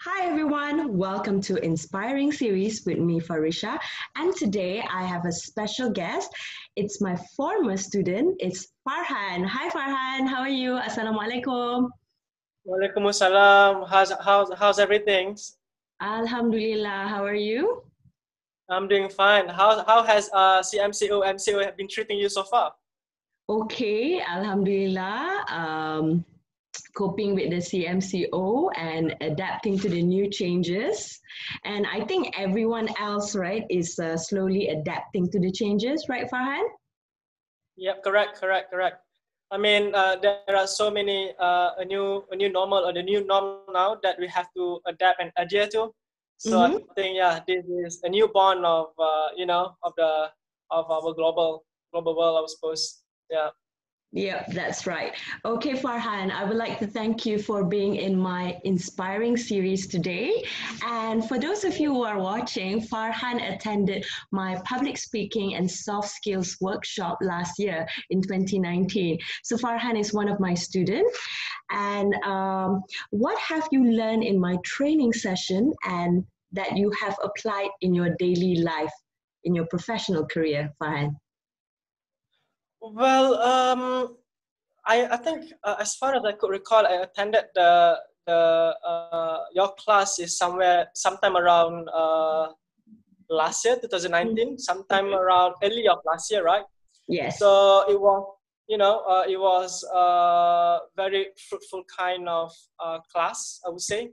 Hi everyone, welcome to Inspiring Series with me, Farisha. And today I have a special guest. It's my former student, it's Farhan. Hi Farhan, how are you? Assalamualaikum. Waalaikumsalam. How's everything? Alhamdulillah, how are you? I'm doing fine. How has CMCO MCO have been treating you so far? Okay, Alhamdulillah. Coping with the CMCO and adapting to the new changes. And I think everyone else, right, is slowly adapting to the changes, right, Farhan? Yep, correct. I mean, there are so many a new normal or the new norm now that we have to adapt and adhere to. So I Mm-hmm. think this is a new bond of of our global world, I suppose. Yeah. Yep, that's right. Okay, Farhan, I would like to thank you for being in my inspiring series today. And for those of you who are watching, Farhan attended my public speaking and soft skills workshop last year in 2019. So, Farhan is one of my students. And what have you learned in my training session and that you have applied in your daily life, in your professional career, Farhan? Well, I think as far as I could recall, I attended the your class is sometime around last year, 2019, sometime Mhm. around early of last year, right? Yes. So it was very fruitful kind of class, I would say.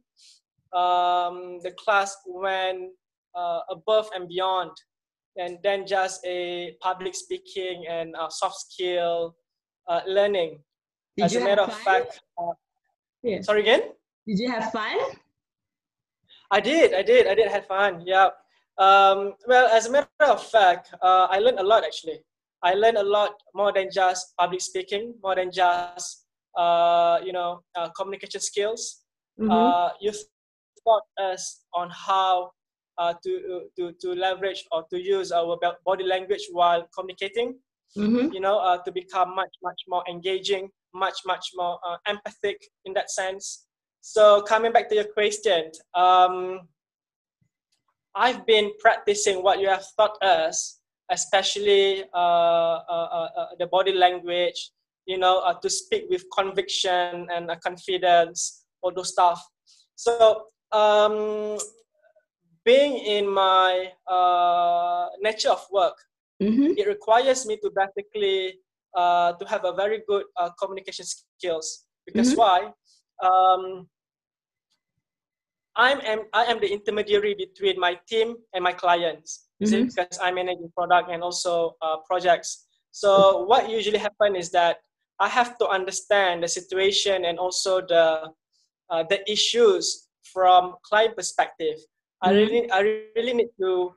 The class went above and beyond, and then just a public speaking and soft skill learning. Did As you a matter have of fun? fact, Yeah. sorry again. Did you have fun? I did have fun. Yeah. Well, as a matter of fact, I learned a lot actually. I learned a lot more than just public speaking, more than just communication skills. Mm-hmm. You taught us on how to leverage or to use our body language while communicating. Mm-hmm. To become much more engaging, much more empathic in that sense. So coming back to your question, I've been practicing what you have taught us, especially the body language, to speak with conviction and confidence, all those stuff. So, being in my nature of work, Mm-hmm. it requires me to basically to have a very good communication skills. Because Mm-hmm. why? Um, I am the intermediary between my team and my clients. You see, Mm-hmm. because I'm managing product and also projects. Okay. So what usually happens is that I have to understand the situation and also the issues from client perspective. Mm-hmm. I really need to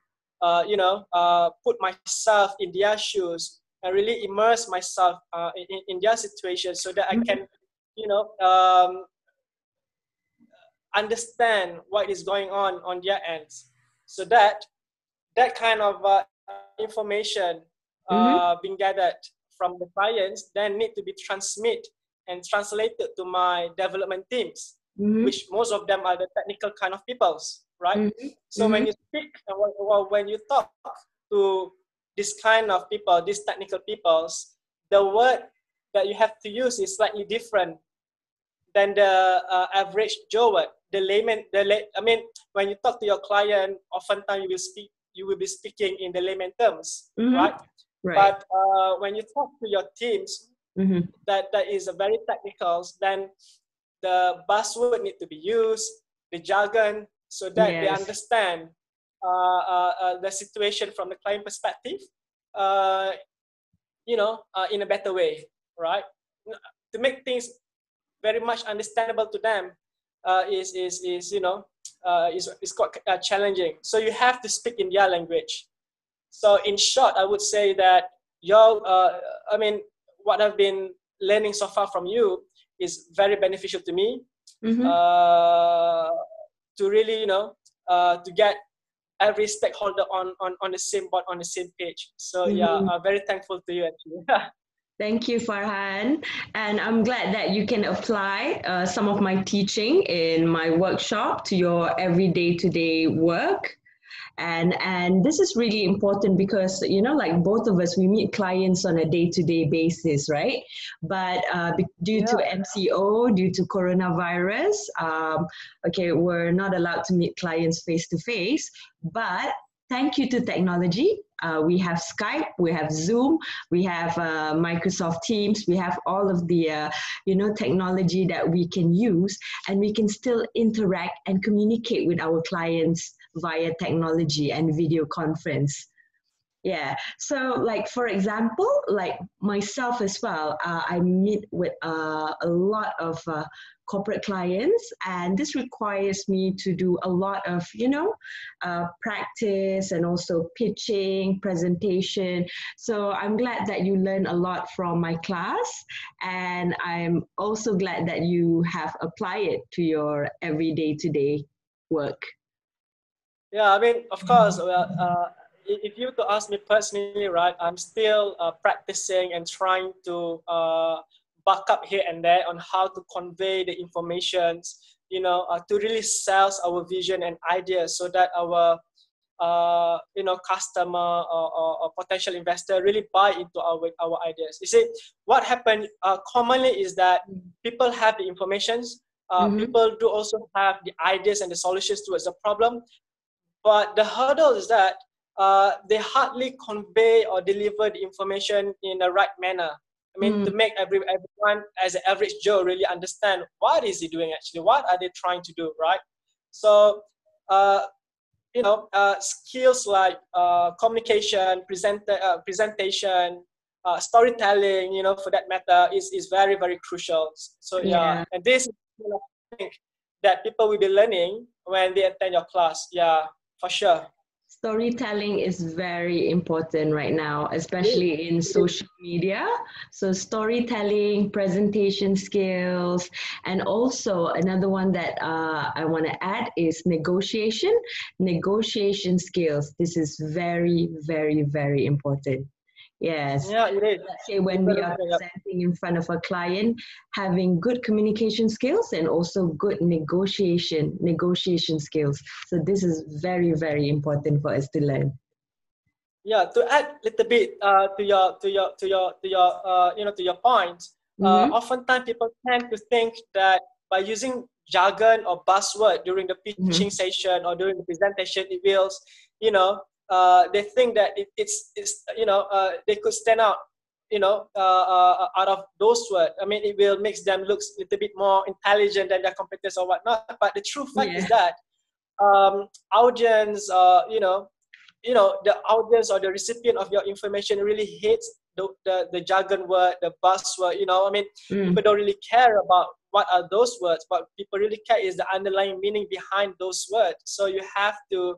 put myself in their shoes and really immerse myself in their situation so that I Mm-hmm. can you know understand what is going on their ends, so that that kind of information Mm-hmm. being gathered from the clients then need to be transmit and translated to my development teams, Mm-hmm. which most of them are the technical kind of peoples, right? So Mm-hmm. when you speak or when you talk to this kind of people, these technical peoples, the word that you have to use is slightly different than the average Joe. The layman, I mean, when you talk to your client, oftentimes you will be speaking in the layman terms, Mm-hmm. right? Right. But when you talk to your teams, Mm-hmm. that is a very technical, then the buzzword need to be used, the jargon, so that they Yes. understand the situation from the client perspective, uh, in a better way, right? To make things very much understandable to them is quite challenging. So you have to speak in their language. So in short, I would say that your I mean what I've been learning so far from you is very beneficial to me, Mm-hmm. uh, to really to get every stakeholder on the same board, on the same page. So yeah, Mm-hmm. I'm very thankful to you actually. Thank you, Farhan. And I'm glad that you can apply some of my teaching in my workshop to your everyday today work. And this is really important because, you know, like both of us, we meet clients on a day-to-day basis, right? But due to Yeah. MCO, due to coronavirus, okay, we're not allowed to meet clients face to face. But thank you to technology, we have Skype, we have Zoom, we have Microsoft Teams, we have all of the you know, technology that we can use, and we can still interact and communicate with our clients via technology and video conference. Yeah. So, like for example, like myself as well, I meet with a lot of corporate clients, and this requires me to do a lot of, you know, practice and also pitching, presentation. So I'm glad that you learn a lot from my class, and I'm also glad that you have applied it to your everyday today work. Yeah, I mean, of course, if you to ask me personally, right, I'm still practicing and trying to buck up here and there on how to convey the informations, to really sell our vision and ideas so that our, customer or potential investor really buy into our ideas. You see, what happened commonly is that people have the informations, Mm-hmm. people do also have the ideas and the solutions towards the problem, but the hurdle is that they hardly convey or deliver the information in the right manner. I mean, to make everyone, as an average Joe, really understand what is he doing actually, what are they trying to do, right? So, uh, skills like communication, presentation, storytelling, for that matter, is very, very crucial. So yeah, Yeah. and this is thing that people will be learning when they attend your class. Yeah, for sure. Storytelling is very important right now, It is. especially in It is. social media. So, storytelling, presentation skills, and also another one that I want to add is negotiation. Negotiation skills. This is very, very, very important. Yes. Yeah, it is. Let's say It's when we very are important. Yeah. presenting in front of a client, having good communication skills and also good negotiation skills. So this is very, very important for us to learn. Yeah, to add a little bit to your point, Mm-hmm. oftentimes people tend to think that by using jargon or buzzword during the pitching Mm-hmm. session or during the presentation, it will, they think that it's they could stand out, out of those words. I mean, it will makes them look a little bit more intelligent than their competitors or whatnot. But the true fact is Yeah, that audience, the audience or the recipient of your information really hates the jargon word, the buzzword. I mean, people mm, don't really care about what are those words, but people really care is the underlying meaning behind those words. So you have to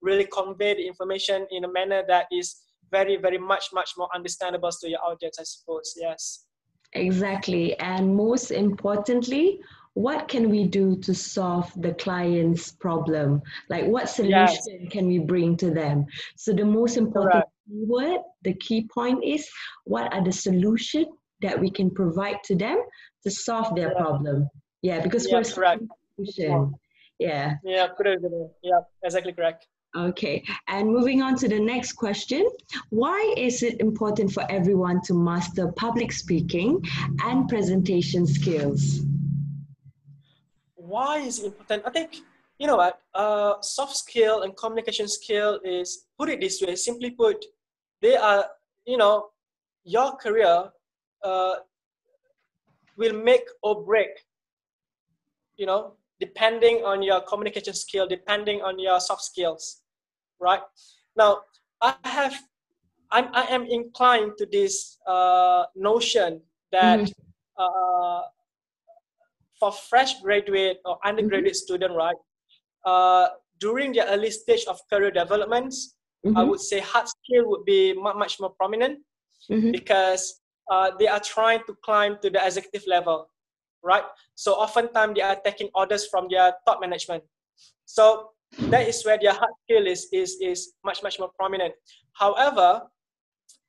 really convey the information in a manner that is very, very much more understandable to your audience, I suppose. Yes. exactly. And most importantly, what can we do to solve the client's problem? Like, what Yes. solution can we bring to them? So, the most important Correct. keyword, the key point is what are the solution that we can provide to them to solve their Yeah. problem? Yeah, because Yeah. we're Correct. seeking solution. Yeah. Yeah. Couldn't agree. Yeah. Exactly correct. Okay, and moving on to the next question. Why is it important for everyone to master public speaking and presentation skills? Why is it important? I think, you know what, soft skill and communication skill is, put it this way, simply put, they are, you know, your career uh, will make or break, depending on your communication skill, depending on your soft skills, right? Now, I am inclined to this notion that Mm-hmm, uh, for fresh graduate or mm-hmm, undergraduate student, right, uh, during their early stage of career developments, I mm-hmm, would say hard skill would be much more prominent mm-hmm. because they are trying to climb to the executive level, right? So oftentimes they are taking orders from their top management. So that is where their hard skill is much more prominent. However,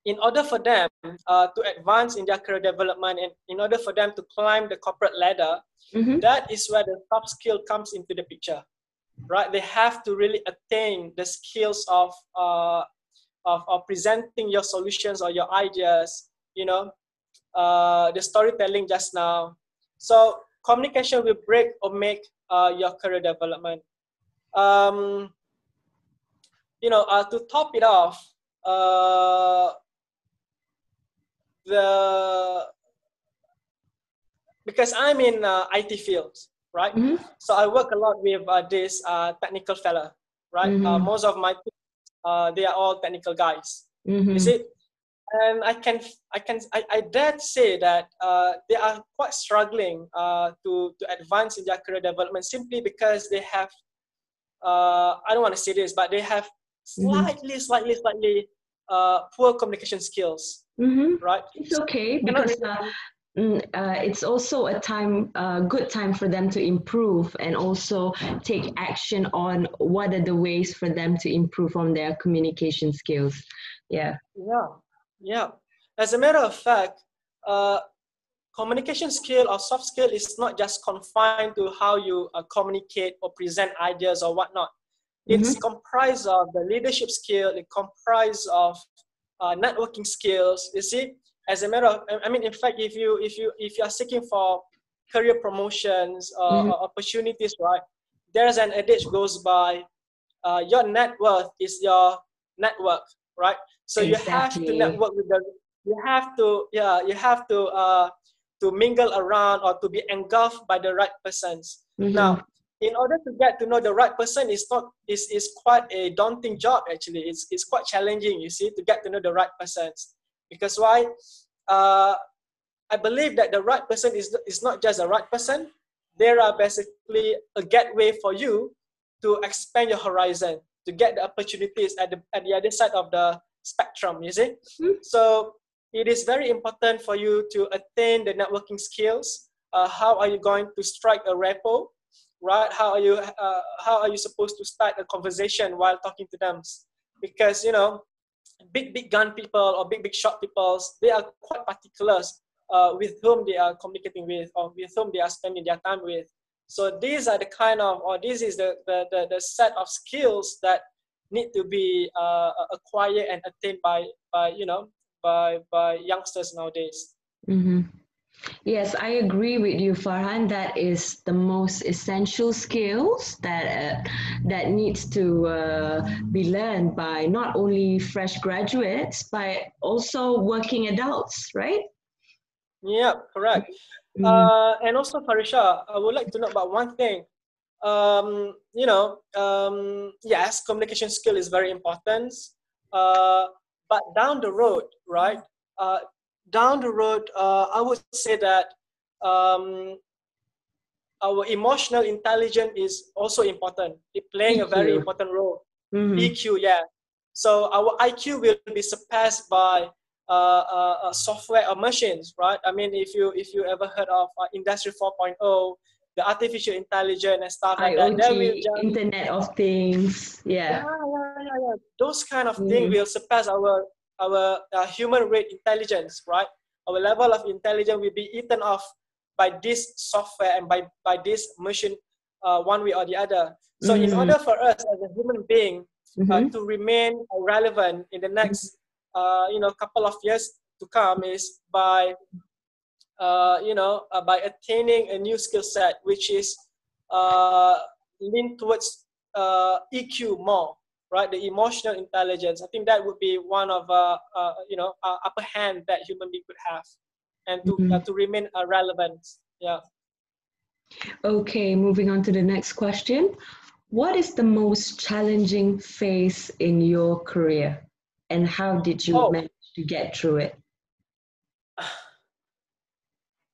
in order for them to advance in their career development and in order for them to climb the corporate ladder, that is where the soft skill comes into the picture, right? They have to really attain the skills of presenting your solutions or your ideas, the storytelling just now. So communication will break or make your career development. To top it off, because I'm in IT fields, right? So I work a lot with this technical fella, right? Most of my team, they are all technical guys. You see, and I dare to say that they are quite struggling to advance in their career development simply because they have I don't want to say this, but they have slightly poor communication skills, right? It's okay because it's also a good time for them to improve and also take action on what are the ways for them to improve on their communication skills. Yeah. As a matter of fact, communication skill or soft skill is not just confined to how you communicate or present ideas or whatnot. It's comprised of the leadership skill. It comprised of networking skills. You see, as a matter of, in fact, if you are seeking for career promotions or opportunities, right? There's an adage goes by, your net worth is your network, right? So you have to network with you have to mingle around or to be engulfed by the right persons. Now, in order to get to know the right person is quite a daunting job actually. It's quite challenging, you see, to get to know the right persons. Because why? I believe that the right person is not just the right person. There are basically a gateway for you to expand your horizon, to get the opportunities at the other side of the spectrum, you see. So it is very important for you to attain the networking skills. How are you going to strike a rapport, right? How are you supposed to start a conversation while talking to them? Because big gun people or big shot people, they are quite particular with whom they are communicating with or with whom they are spending their time with. So these are the kind of, or this is the set of skills that need to be acquired and attained by youngsters nowadays. Yes, I agree with you, Farhan. That is the most essential skills that needs to be learned by not only fresh graduates, but also working adults, right? Yeah, correct. And also, Farisha, I would like to know about one thing. Yes, communication skill is very important. But down the road, right? I would say that our emotional intelligence is also important. It's playing a very important role. EQ, yeah. So our IQ will be surpassed by software or machines, right? If you ever heard of Industry 4.0, the artificial intelligence and stuff like that. IoT, Internet of Things, yeah. Those kind of things will surpass our human rate intelligence, right? Our level of intelligence will be eaten off by this software and by this machine, one way or the other. So in order for us as a human being to remain relevant in the next couple of years to come is by by attaining a new skill set, which is lean towards EQ more, right? The emotional intelligence. I think that would be one of upper hand that human being could have, and to remain relevant. Yeah. Okay, moving on to the next question. What is the most challenging phase in your career, and how did you manage to get through it?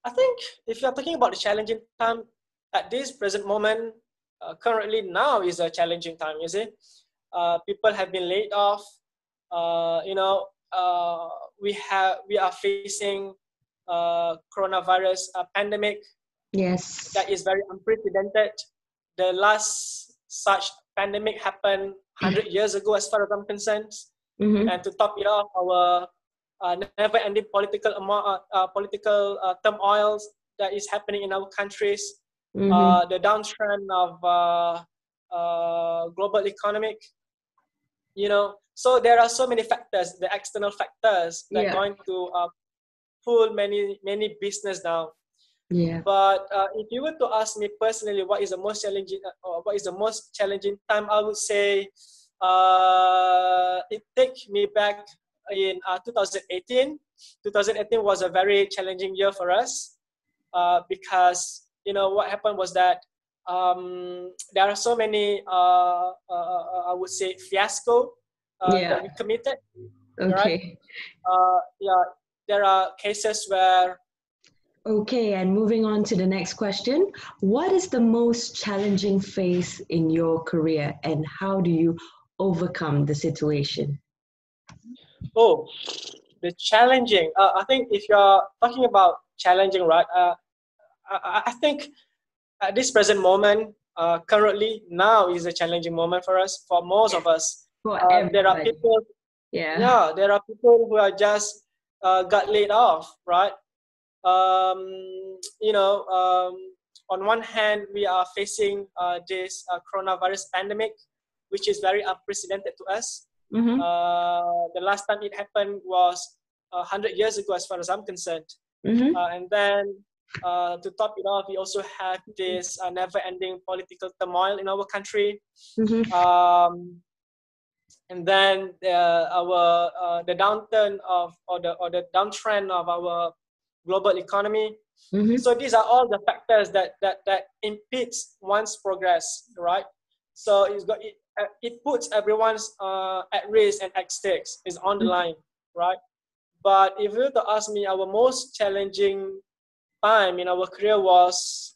I think if you're talking about the challenging time at this present moment, currently now is a challenging time, you see. People have been laid off. We are facing coronavirus pandemic. Yes. That is very unprecedented. The last such pandemic happened 100 years ago, as far as I'm concerned. And to top it off, our never-ending political turmoils that is happening in our countries, Mm-hmm. the downtrend of global economic, so there are so many factors, the external factors that are Yeah. going to pull many business down. Yeah. But if you were to ask me personally, what is the most challenging, or what is the most challenging time, I would say it takes me back in 2018. 2018 was a very challenging year for us because what happened was that there are so many I would say fiasco that Yeah. we committed, right? Okay. Yeah, there are cases where Okay, and moving on to the next question. What is the most challenging phase in your career and how do you overcome the situation? oh, the challenging. I think if you're talking about challenging, right? I think at this present moment, currently now is a challenging moment for us, for most Yeah. of us. For There are everybody. people, Yeah. yeah, there are people who are just got laid off, right? Um, on one hand, we are facing this coronavirus pandemic, which is very unprecedented to us. Mm-hmm. The last time it happened was 100 years ago, as far as I'm concerned. Mm-hmm. And then to top it off, we also have this never-ending political turmoil in our country. Mm-hmm. Um, and then the downturn of or the downtrend of our global economy. Mm-hmm. So these are all the factors that impedes one's progress, right? So it puts everyone's at risk and at stakes, is on the line, right? But if you were to ask me, our most challenging time in our career was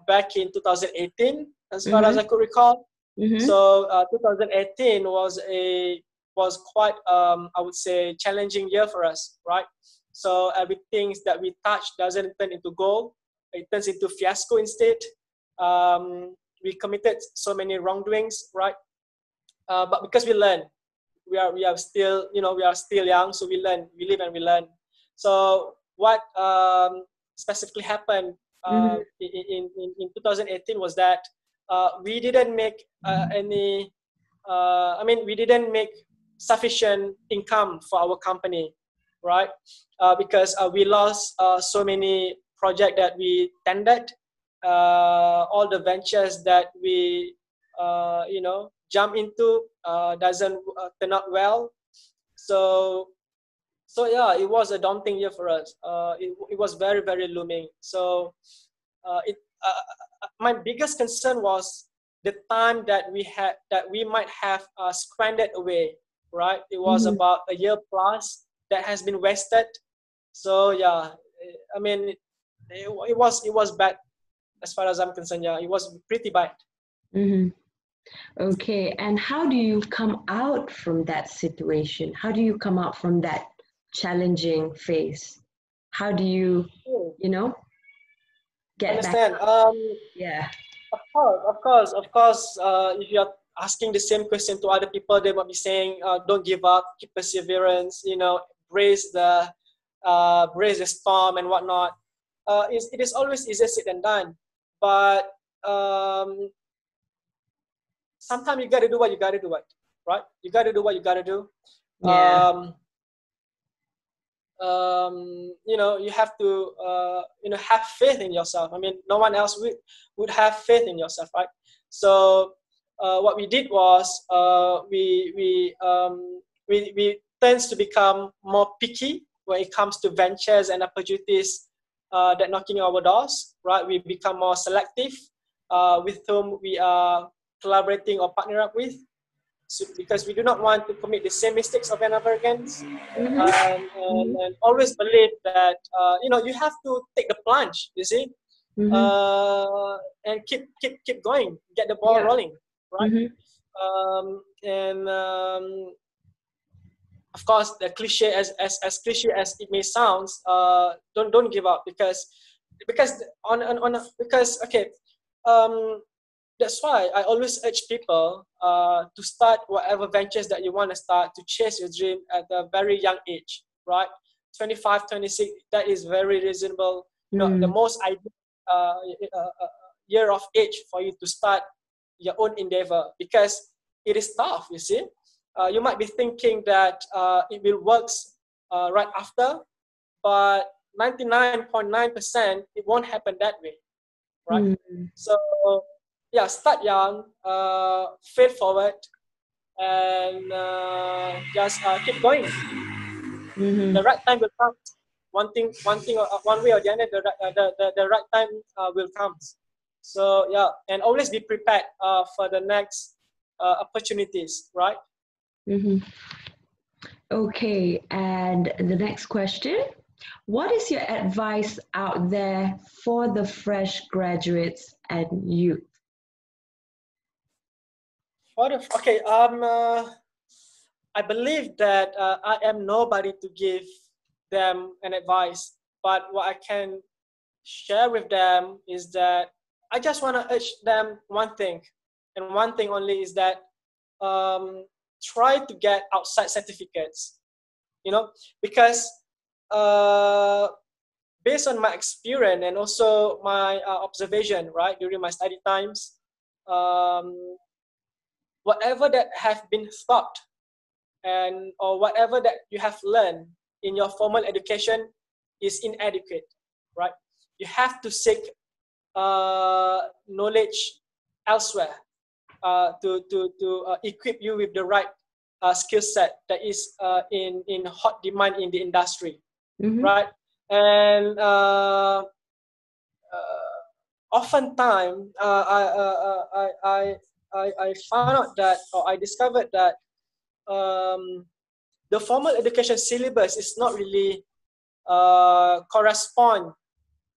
back in 2018, as far as Mm-hmm. I could recall. Mm-hmm. So 2018 was quite I would say challenging year for us, right? So everything that we touch doesn't turn into gold; it turns into fiasco instead. We committed so many wrongdoings, right? But because we learn, we are still we are still young, so we learn, we live and we learn. So what specifically happened Mm-hmm. in 2018 was that we didn't make any I mean, we didn't make sufficient income for our company, right? Because we lost so many projects that we tendered, all the ventures that we, jump into doesn't turn out well. So, so yeah, it was a daunting year for us. It was very, very looming. So, my biggest concern was the time that we might have squandered away, right? It was Mm-hmm. about a year plus that has been wasted. So yeah, I mean, it was bad as far as I'm concerned. Yeah, it was pretty bad. Mm-hmm. Okay, and how do you come out from that situation? How do you come out from that challenging phase? How do you, Hmm, you know, get back understand. up? Yeah. Of course. If you're asking the same question to other people, they might be saying, "Don't give up, keep perseverance. Brace the storm and whatnot." It is always easier said than done, but sometimes you got to do what you got to do, right? You got to do what you got to do. Yeah. Um, you have to have faith in yourself. I mean, no one else would have faith in yourself, right? So what we did was we tends to become more picky when it comes to ventures and opportunities that knocking our doors, right? We become more selective with whom we are collaborating or partner up with, so, because we do not want to commit the same mistakes over and over again, Mm-hmm. and always believe that you have to take the plunge, you see, Mm-hmm. and keep going, get the ball Yeah. rolling, right? Mm-hmm. And of course, the cliche as cliche as it may sound, don't give up, because because okay, um, that's why I always urge people to start whatever ventures that you want to start, to chase your dream at a very young age, right? 25, 26, that is very reasonable. You know, the most ideal year of age for you to start your own endeavor, because it is tough, you see. You might be thinking that it will work right after, but 99.9% it won't happen that way, right? So yeah, start young, fail forward, and just keep going. The right time will come. One way or the other, the right time will come. So yeah, and always be prepared for the next opportunities, right? Okay, and the next question. What is your advice out there for the fresh graduates and youth? I believe that I am nobody to give them an advice, but what I can share with them is that I just want to urge them one thing, and one thing only, is that try to get outside certificates, you know, because based on my experience and also my observation, right, during my study times, whatever that have been taught and or whatever that you have learned in your formal education is inadequate, right? You have to seek knowledge elsewhere to equip you with the right skill set that is in hot demand in the industry, right? And oftentimes I found out that, or I discovered that the formal education syllabus is not really correspond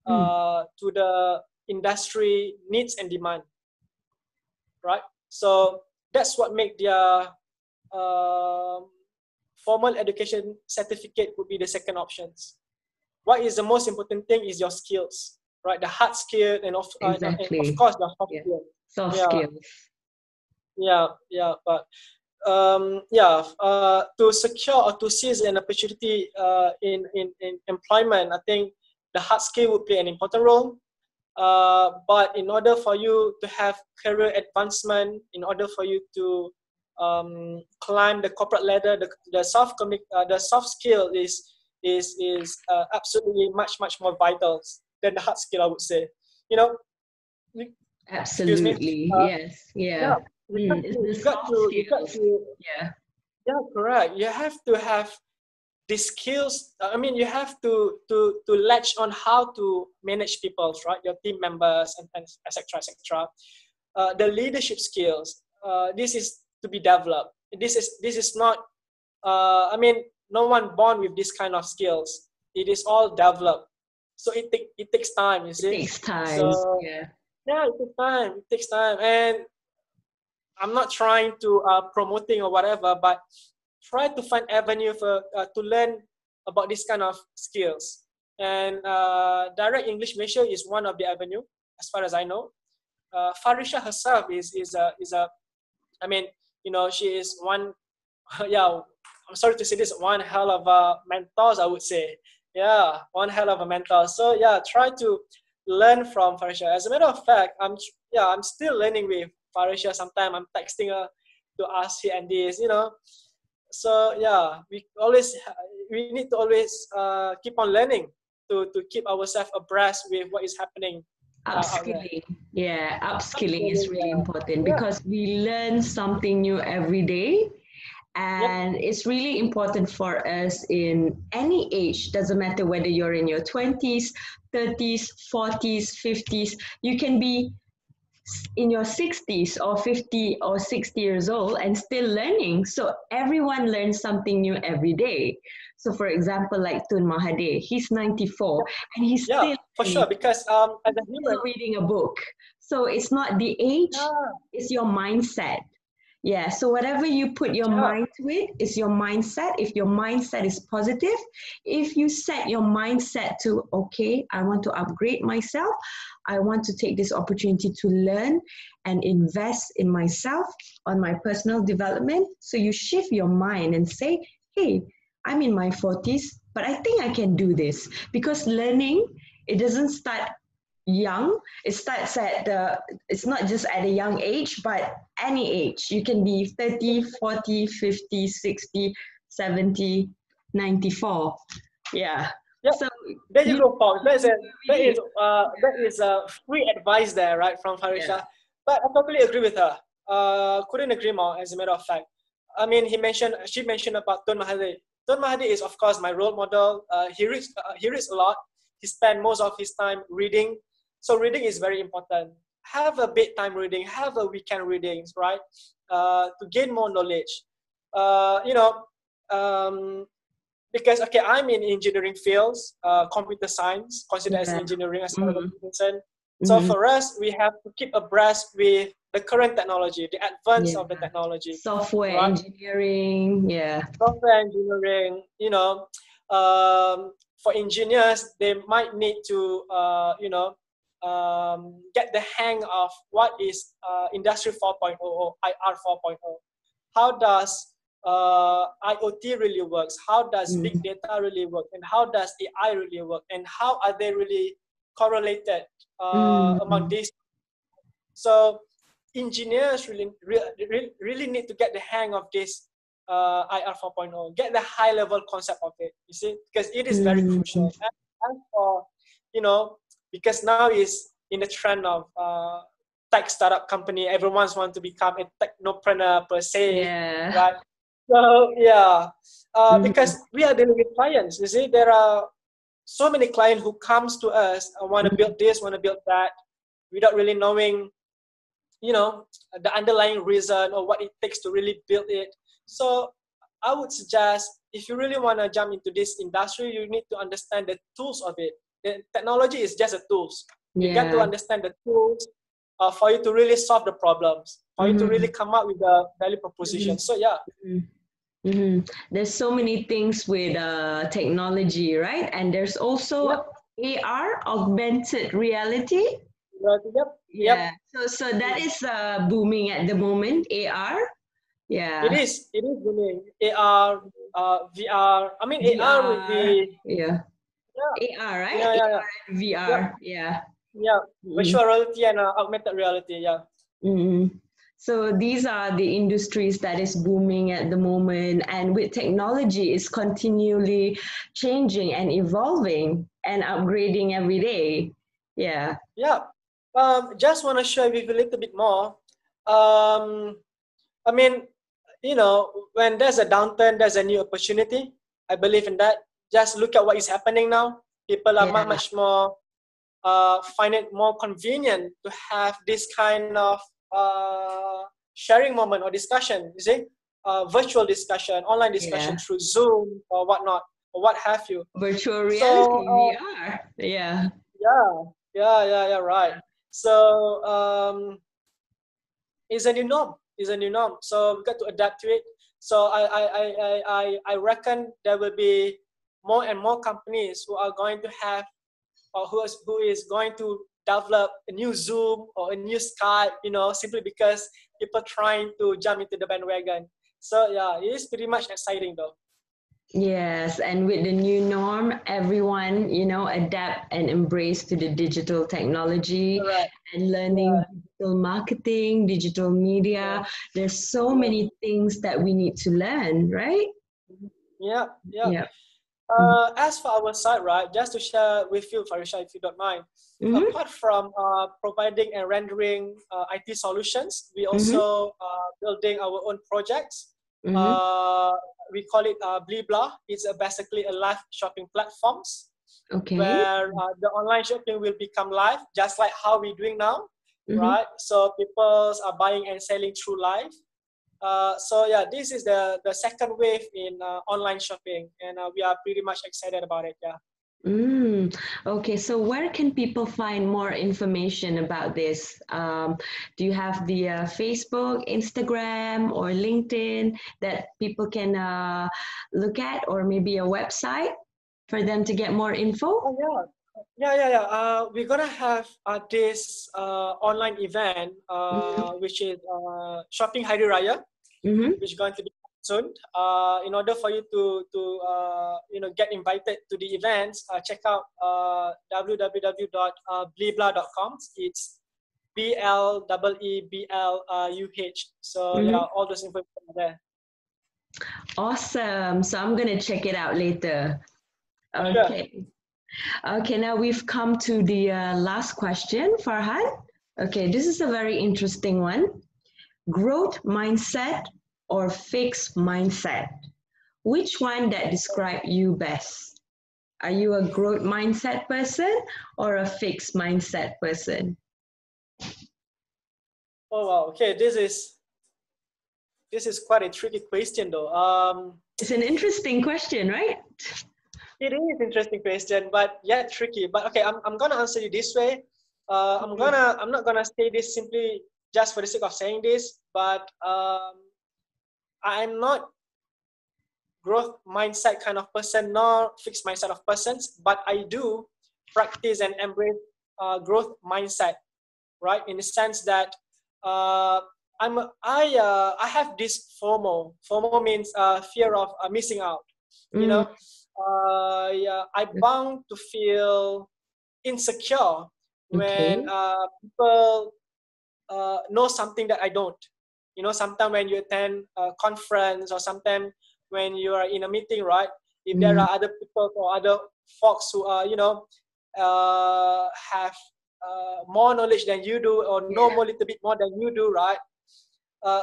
to the industry needs and demand, right? So that's what make their formal education certificate would be the second options. What is the most important thing is your skills, right? The hard skill and of course the soft skill. Soft skills. But to secure or to seize an opportunity in employment, I think the hard skill would play an important role. But in order for you to have career advancement, in order for you to climb the corporate ladder, the soft skill is absolutely much more vital than the hard skill, I would say. You know. Absolutely. Yes. Yeah. You got to, yeah, correct. You have to have the skills. I mean, you have to latch on how to manage people, right? Your team members and etc. The leadership skills. This is to be developed. This is not. I mean, no one born with this kind of skills. It is all developed. So it takes time. You see. It takes time. So, yeah, it takes time. It takes time, and I'm not trying to promoting or whatever, but try to find avenue for to learn about this kind of skills. And direct English Malaysia is one of the avenue, as far as I know. Farisha herself is a I mean, you know, she is one. Yeah, I'm sorry to say this, one hell of a mentors, I would say. Yeah, one hell of a mentor. So yeah, try to learn from Farisha. As a matter of fact, I'm still learning with Farisha. Sometimes I'm texting her to ask here and this, you know. So yeah, we need to always keep on learning to keep ourselves abreast with what is happening. Upskilling. Yeah, upskilling is really important because we learn something new every day. And it's really important for us in any age, doesn't matter whether you're in your 20s, 30s, 40s, 50s, you can be in your 60s or 50 or 60 years old and still learning. So everyone learns something new every day. So for example, like Tun Mahathir, he's 94 and he's still for sure, because as a human, reading a book. So it's not the age, it's your mindset. Yeah, so whatever you put your mind to it is your mindset. If your mindset is positive, if you set your mindset to, okay, I want to upgrade myself, I want to take this opportunity to learn and invest in myself, on my personal development. So you shift your mind and say, hey, I'm in my 40s, but I think I can do this, because learning, it doesn't start young. It starts at it's not just at a young age, but any age. You can be 30, 40, 50, 60, 70, 94. Yeah. Yeah, So there you you go, Paul. really, That is a free advice there, right, from yeah. Farisha. But I totally agree with her. Couldn't agree more. As a matter of fact, I mean, she mentioned about Tun Mahathir. Tun Mahathir is, of course, my role model. He reads a lot. He spent most of his time reading. So reading is very important. Have a bedtime reading. Have a weekend readings, right? To gain more knowledge. You know, um, because okay, I'm in engineering fields, computer science, considered as Yeah. engineering as part of Mm-hmm. education. So Mm-hmm. for us, we have to keep abreast with the current technology, the advance Yeah. of the technology, Software right? engineering. Yeah. Software engineering, for engineers, they might need to, get the hang of what is Industry 4.0 or IR 4.0. How does IoT really works? How does big Mm. data really work? And how does AI really work? And how are they really correlated among Mm. these? So engineers really need to get the hang of this IR 4.0, get the high level concept of it, you see, because it is very Mm. crucial. And for, you know, because now is in the trend of tech startup company, everyone's want to become a technopreneur per se, Yeah. right? So yeah, Mm-hmm. because we are dealing with clients, you see, there are so many clients who comes to us and want to build this, want to build that, without really knowing, you know, the underlying reason or what it takes to really build it. So I would suggest, if you really want to jump into this industry, you need to understand the tools of it. The technology is just a tools. You got to Yeah. understand the tools for you to really solve the problems, for you to really Mm-hmm. come up with the value proposition. So yeah. Mm-hmm. Mm-hmm. There's so many things with technology, right? And there's Yep. also AR, augmented reality. Yep. Yep. Yeah. So that is booming at the moment, AR. It Yeah. is. It is booming. AR, VR. I mean, AR will VR. be, Yeah. yeah, AR, right? yeah, yeah, yeah. AR and Yep. VR. Yeah. Yeah, Mm-hmm. virtual reality and augmented reality. Yeah, Mm-hmm. So these are the industries that is booming at the moment, and with technology is continually changing and evolving and upgrading every day. Yeah. yeah. Just want to share with you a little bit more. Um, I mean, when there's a downturn, there's a new opportunity. I believe in that. Just look at what is happening now. People are Yeah. much more find it more convenient to have this kind of sharing moment or discussion. You see, virtual discussion, online discussion Yeah. through Zoom or whatnot, or what have you. Virtual So reality, VR. Yeah. yeah, yeah, right. So it's a new norm. It's a new norm. So we got to adapt to it. So I reckon there will be more and more companies who are going to have, or who is going to develop a new Zoom or a new Skype, simply because people trying to jump into the bandwagon. So yeah, it is pretty much exciting though. Yes, and with the new norm, everyone, adapt and embrace to the digital technology Correct. and learning Yeah. digital marketing, digital Yeah. media. There's so Yeah. many things that we need to learn, right? Yeah. Yeah. Yeah. Mm-hmm. As for our side, right, just to share with you, Farisha, if you don't mind, Mm-hmm. apart from providing and rendering IT solutions, we Mm-hmm. also building our own projects. Mm-hmm. Uh, we call it Blibla. It's basically a live shopping platforms Okay. where the online shopping will become live, just like how we're doing now, Mm-hmm. right? So people are buying and selling through live. So yeah, this is the second wave in online shopping, and we are pretty much excited about it. Yeah. Okay, so where can people find more information about this? Do you have the Facebook, Instagram, or LinkedIn that people can look at, or maybe a website for them to get more info? Oh yeah. Yeah. We're gonna have this online event, Mm-hmm. which is Shopping Hari Raya, Mm-hmm. which is going to be soon. In order for you to get invited to the events, check out www.blibla.com. It's BLEEBLUH. So yeah, Mhm. all those information are there. Awesome. So I'm gonna check it out later. For sure. Okay. Okay, now we've come to the last question, Farhan. Okay, this is a very interesting one. Growth mindset or fixed mindset? Which one that describe you best? Are you a growth mindset person or a fixed mindset person? Oh wow. Okay, this is quite a tricky question though. It's an interesting question, right? It is interesting question, but yet tricky. But okay, I'm gonna answer you this way. I'm not gonna say this simply just for the sake of saying this, but I'm not growth mindset kind of person, nor fixed mindset of persons, but I do practice and embrace growth mindset, right? In the sense that uh, I have this FOMO. FOMO means fear of missing out. You Mm, know, yeah, I bound to feel insecure when okay. people know something that I don't. You know, sometimes when you attend a conference or sometimes when you are in a meeting, right? If there Mm, are other people or other folks who are, have more knowledge than you do or know yeah. more, little bit more than you do, right?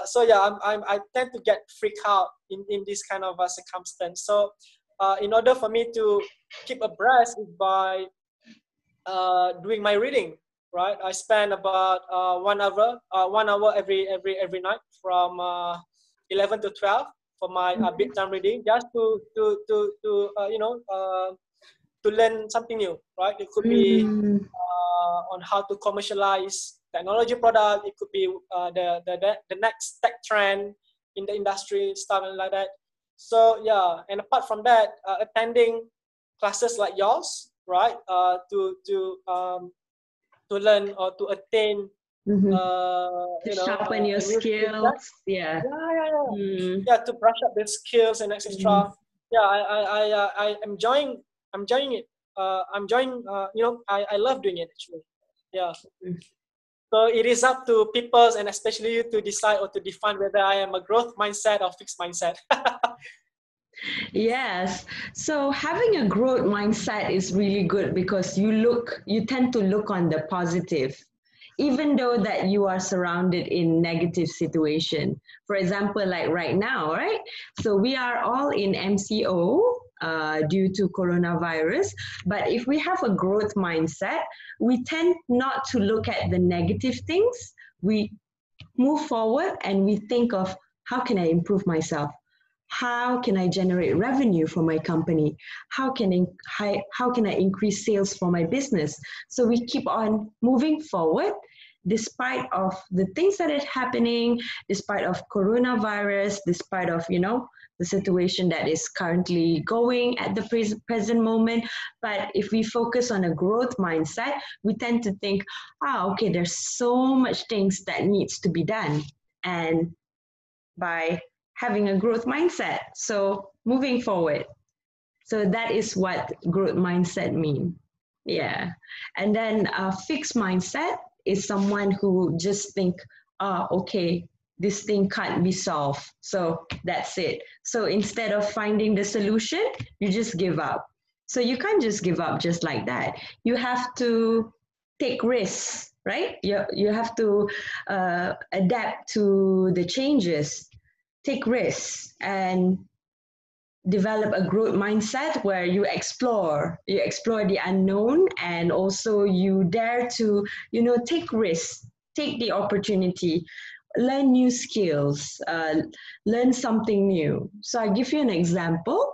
So yeah, I tend to get freaked out in this kind of circumstance. So in order for me to keep abreast is by doing my reading. Right, I spend about 1 hour every night from 11 to 12 for my bedtime reading, just to learn something new. Right, it could be Mm, on how to commercialize technology product. It could be the next tech trend in the industry, stuff like that. So yeah, and apart from that, attending classes like yours, right, to learn or to attain, mhm. To sharpen your a new skill set. skills. Yeah. Yeah. Mm, Yeah, to brush up the skills and etc. mm. Yeah, I am enjoying. I'm enjoying it. I'm enjoying. I love doing it actually. Yeah. So it is up to people and especially you to decide or to define whether I am a growth mindset or fixed mindset. Yes. So having a growth mindset is really good because you tend to look on the positive, even though that you are surrounded in negative situation. For example, like right now, right? So we are all in MCO due to coronavirus. But if we have a growth mindset, we tend not to look at the negative things. We move forward and we think of how can I improve myself? How can I generate revenue for my company? How can I increase sales for my business? So we keep on moving forward despite of the things that is happening, despite of coronavirus, despite of, the situation that is currently going at the present moment. But if we focus on a growth mindset, we tend to think, okay, there's so much things that needs to be done. And by having a growth mindset. So moving forward. So that is what growth mindset mean. Yeah. And then a fixed mindset is someone who just think, okay, this thing can't be solved. So that's it. So instead of finding the solution, you just give up. So you can't just give up just like that. You have to take risks, right? You have to adapt to the changes, take risks, and develop a growth mindset where you explore the unknown, and also you dare to take risks, take the opportunity, learn new skills, learn something new. So I give you an example,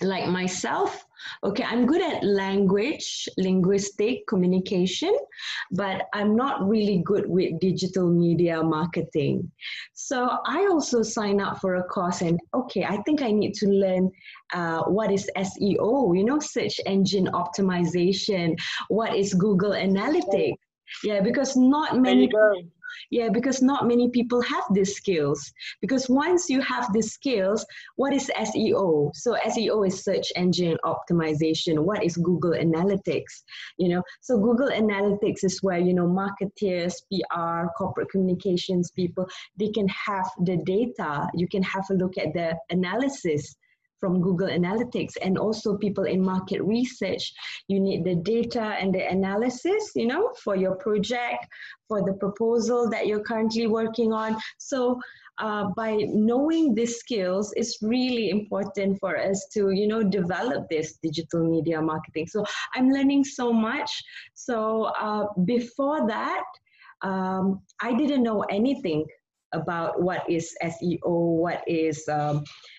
like myself. Okay, I'm good at linguistic communication, but I'm not really good with digital media marketing. So I also sign up for a course, and okay, I think I need to learn what is SEO, search engine optimization, what is Google Analytics. Yeah, because not There you many go. Yeah, because not many people have these skills. Because once you have these skills, what is SEO? So SEO is search engine optimization. What is Google Analytics? So Google Analytics is where, marketeers, PR, corporate communications people, they can have the data. You can have a look at the analysis from Google Analytics, and also people in market research. You need the data and the analysis, for your project, for the proposal that you're currently working on. So by knowing these skills, it's really important for us to, develop this digital media marketing. So I'm learning so much. So before that, I didn't know anything about what is SEO, what is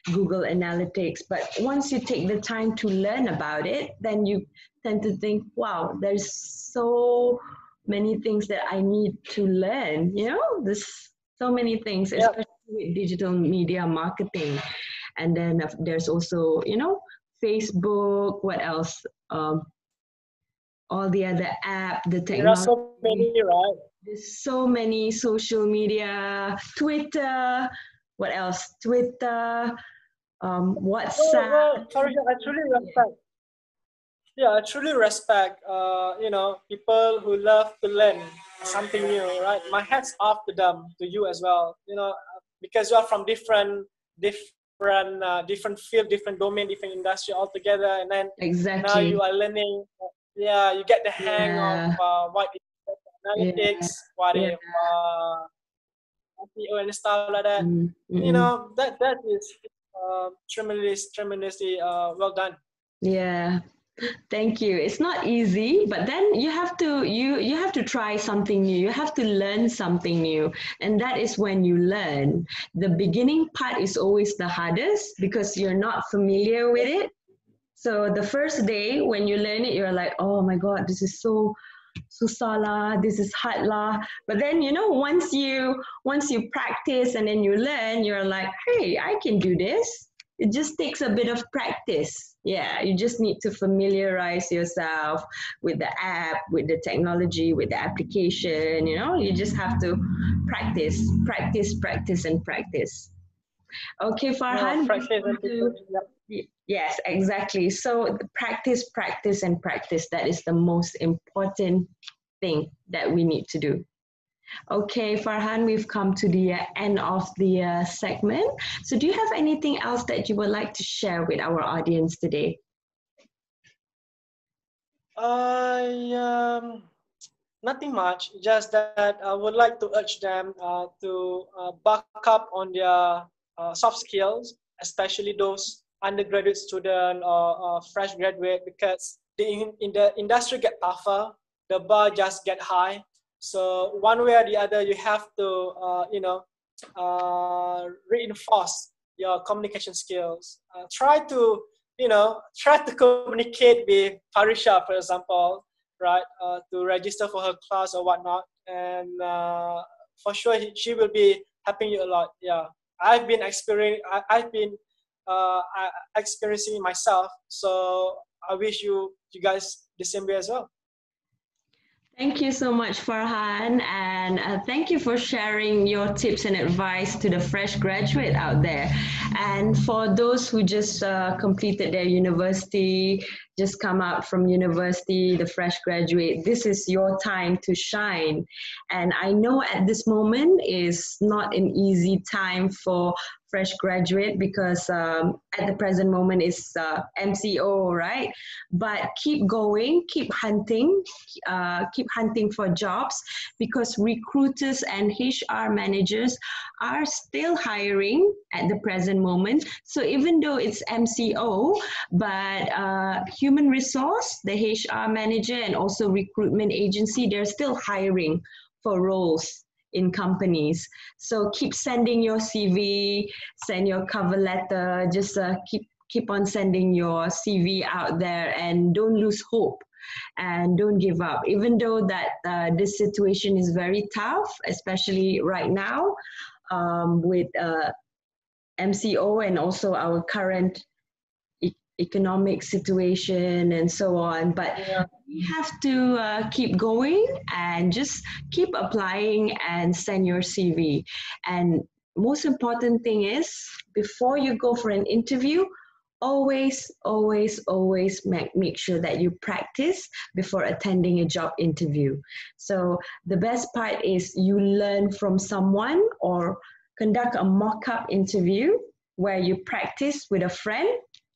Google Analytics. But once you take the time to learn about it, then you tend to think, wow, there's so many things that I need to learn. There's so many things, especially with digital media marketing. And then there's also, Facebook, what else? All the other app, the technology. There are so many, right? There's so many social media, Twitter, what else? Twitter, WhatsApp. Well, Farhan, I truly respect. Yeah, I truly respect, people who love to learn something new, right? My hat's off to them, to you as well, because you are from different field, different domain, different industry altogether, and then now Exactly. you are learning. Yeah, you get the hang Yeah. of what is Yeah. analytics, what Yeah. is SEO and stuff like that. Mm-mm. That is tremendously well done. Yeah. Thank you. It's not easy, but then you have to try something new. You have to learn something new. And that is when you learn. The beginning part is always the hardest because you're not familiar with it. So the first day when you learn it, you're like, oh my God, this is so susah lah, this is hard lah. But then, once you practice and then you learn, you're like, hey, I can do this. It just takes a bit of practice. Yeah, you just need to familiarize yourself with the app, with the technology, with the application. You just have to practice, practice, practice, and practice. Okay, Farhan, we've Practice come and to, yeah. yes, exactly. So practice, practice, and practice. That is the most important thing that we need to do. Okay, Farhan, we've come to the end of the segment. So do you have anything else that you would like to share with our audience today? Nothing much. Just that I would like to urge them to back up on their soft skills, especially those undergraduate student or fresh graduate, because in the industry get tougher, the bar just get high. So one way or the other, you have to reinforce your communication skills. Try to communicate with Parisha, for example, right, to register for her class or whatnot, and for sure she will be helping you a lot. Yeah, I've been experiencing it myself, so I wish you guys the same way as well. Thank you so much, Farhan, and thank you for sharing your tips and advice to the fresh graduate out there. And for those who just completed their university, just come out from university, the fresh graduate, this is your time to shine. And I know at this moment is not an easy time for fresh graduate because at the present moment is MCO, right? But keep going, keep hunting for jobs because recruiters and HR managers are still hiring at the present moment. So even though it's MCO, but human resource, the HR manager and also recruitment agency, they're still hiring for roles in companies. So keep sending your CV, send your cover letter, just keep on sending your CV out there and don't lose hope and don't give up. Even though that this situation is very tough, especially right now with MCO and also our current economic situation and so on. But you have to keep going and just keep applying and send your CV. And most important thing is, before you go for an interview, always make sure that you practice before attending a job interview. So the best part is you learn from someone or conduct a mock-up interview where you practice with a friend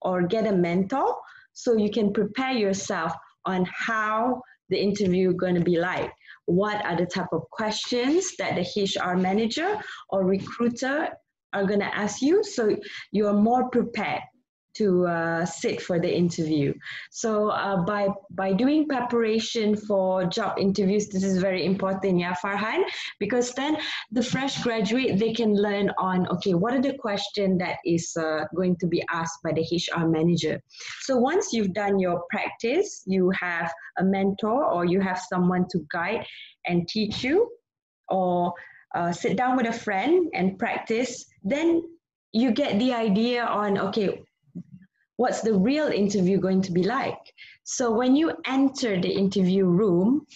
or get a mentor so you can prepare yourself on how the interview is going to be like. What are the type of questions that the HR manager or recruiter are going to ask you, so you are more prepared to sit for the interview. So by doing preparation for job interviews, this is very important, yeah, Farhan, because then the fresh graduate, they can learn on, okay, what are the questions that is going to be asked by the HR manager. So once you've done your practice, you have a mentor or you have someone to guide and teach you, or sit down with a friend and practice, then you get the idea on, okay, what's the real interview going to be like? So when you enter the interview room,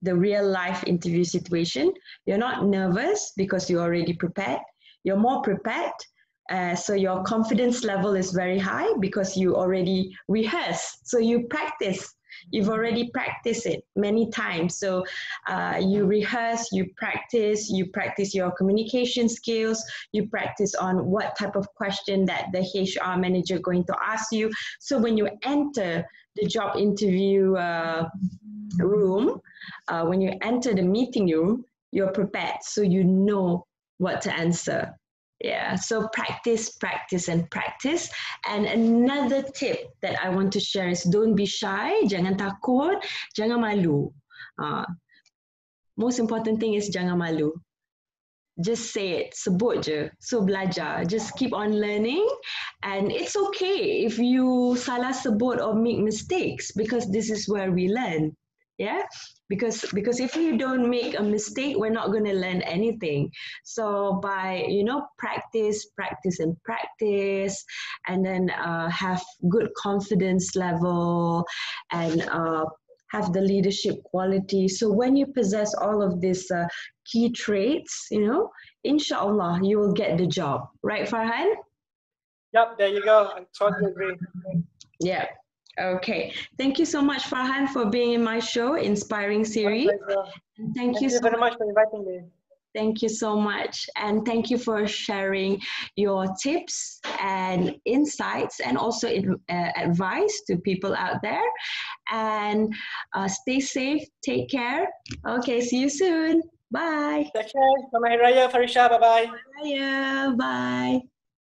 the real life interview situation, you're not nervous because you're already prepared. You're more prepared. So your confidence level is very high because you already rehearsed. So you practice. You've already practiced it many times. So you rehearse, you practice your communication skills, you practice on what type of question that the HR manager going to ask you. So when you enter the job interview room, when you enter the meeting room, you're prepared. So you know what to answer. Yeah, so practice. And another tip that I want to share is don't be shy, jangan takut, jangan malu. Most important thing is jangan malu. Just say it, sebut je, so belajar. Just keep on learning, and it's okay if you salah sebut or make mistakes, because this is where we learn. Yeah, because if you don't make a mistake, we're not going to learn anything. So by practice, and then have good confidence level, and have the leadership quality. So when you possess all of these key traits, inshallah, you will get the job. Right, Farhan? Yep, there you go. I totally agree. Yeah. Okay. Thank you so much, Farhan, for being in my show, Inspiring Series. Thank you very much for inviting me. Thank you so much. And thank you for sharing your tips and insights, and also advice to people out there. And stay safe. Take care. Okay. See you soon. Bye. Take care. Selamat Hari Raya, Farisha. Bye-bye. Bye. Bye.